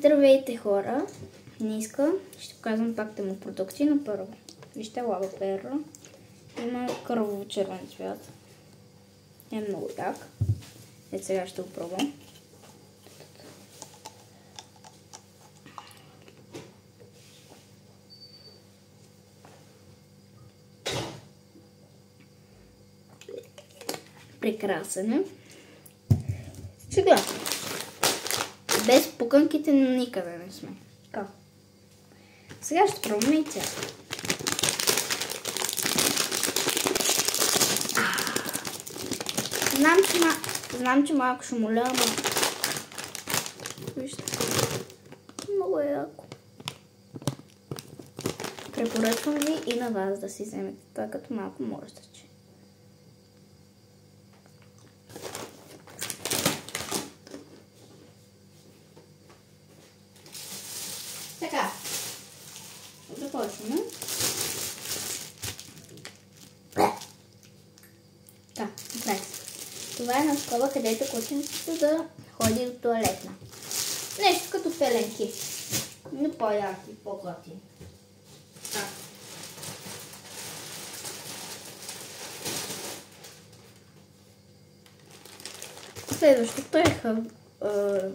Здравейте, хора! Днеска ще показвам пак му продукти, но първо. Вижте лава перо. Има кърваво червен цвят. Е много як. Ето сега ще го пробвам. Прекрасен е. Сега. Без пуканките никъде не сме. Така. Сега ще пробваме и тя. Знам, че малко ще моля, ама... Вижте. Много е яко. Препоръчвам ви и на вас да си вземете това като малко морстъче. Така, започваме. Така, това е на скоба, където котенцето да ходи до туалетна. Нещо като пеленки, но по-ярки, по-готини. Следващото е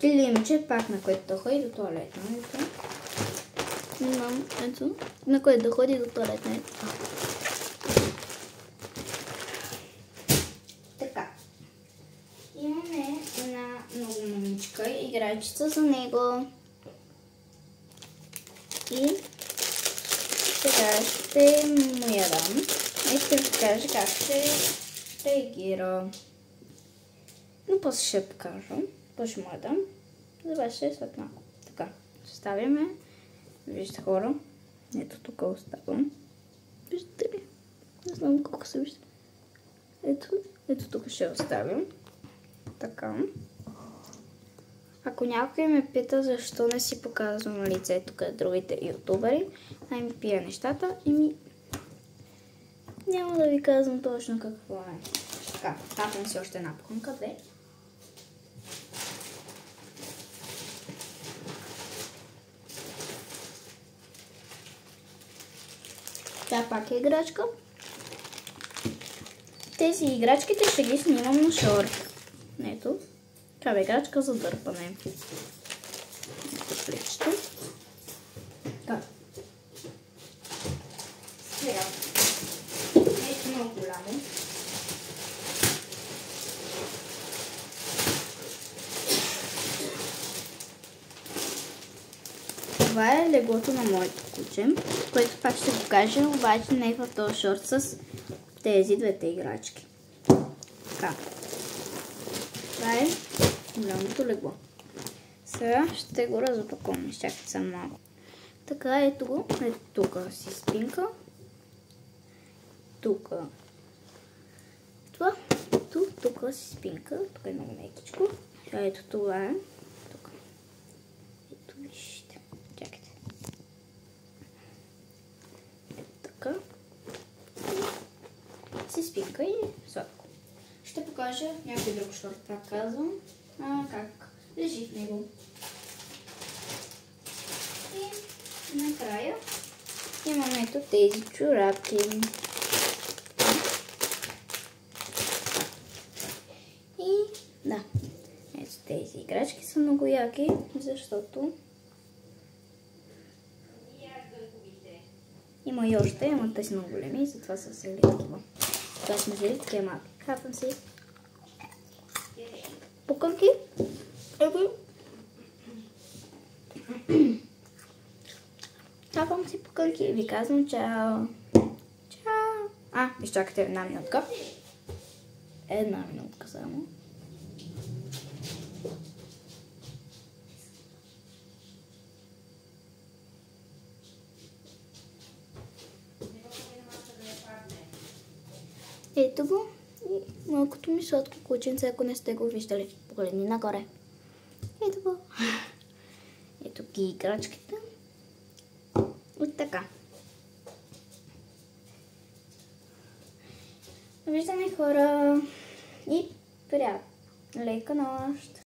лимче, пак на което да ходи до туалетна. Ето, на което да ходи до туалетна. Така. Имаме една много мъничка играчица за него. И сега ще му я дам. И ще ви кажа как ще реагира. Но после ще покажа. Ще му я дам. За вас ще е след малко. Така. Оставяме. Вижте, хора. Ето тук оставам. Виждате ли? Не знам колко се вижда. Ето тук ще оставям. Така. Ако някой ме пита защо не си показвам лицето като другите ютубери, ми пия нещата и няма да ви казвам точно какво е. Така, хапвам си още една пуканка, две. Това пак е играчка. Тези играчките ще ги снимам на шорт. Ето. Това е играчка за дърпане. Ето плечето. Така. Сега. Нещо много голямо. Това е леглото на моето куче, което пак ще го кажа, обаче не е в този шорт с тези двете играчки. Така. Това е голямото легло. Сега ще го разопакуваме. Чакайте само малко. Така, ето го. Ето тук си спинка. Тук. Това. Тук си спинка. Тук е много мекичко. Ето това е. Тук. Ето вижте. Чакайте. Ето така. Си спинка и сладко. Ще покажа някой друг шорт, пак казвам, как лежи в него. И накрая имаме ето тези чорапки. И да, ето тези играчки са много яки, защото има и още, ама те са много големи и затова са взели такива. Това сме взели такива малки. Хапвам си пуканки. Хапвам си пуканки и ви казвам чао. Чао. Изчакайте една минутка. Една минутка само. Ето го. И малкото ми сладко кученце, ако не сте го виждали. Погледни нагоре. Ето го. Ето ги играчките. От така. Виждаме, хора. И приятно. Лека нощ.